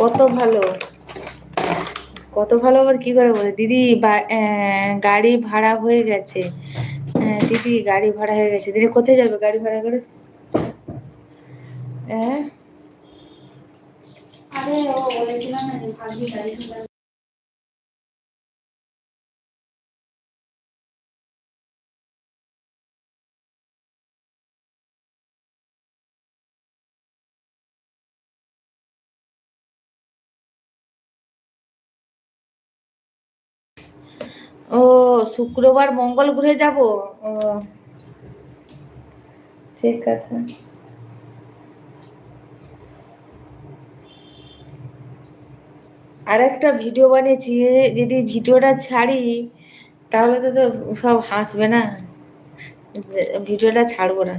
কত ভালো, কত ভালো আবার কি করে বলে দিদি গাড়ি ভাড়া হয়ে গেছে। দিদি গাড়ি ভাড়া হয়ে গেছে। দিদি কোথায় যাবে গাড়ি ভাড়া করে? আরে ও বলেছিলাম না যে ভাবি গাড়ি ভাড়া। ও শুক্রবার মঙ্গল গ্রহে যাব। ও ঠিক আছে। আর একটা ভিডিও বানিয়েছি, যদি ভিডিওটা ছাড়ি তাহলে তো তো সব হাসবে না, ভিডিওটা ছাড়বো না।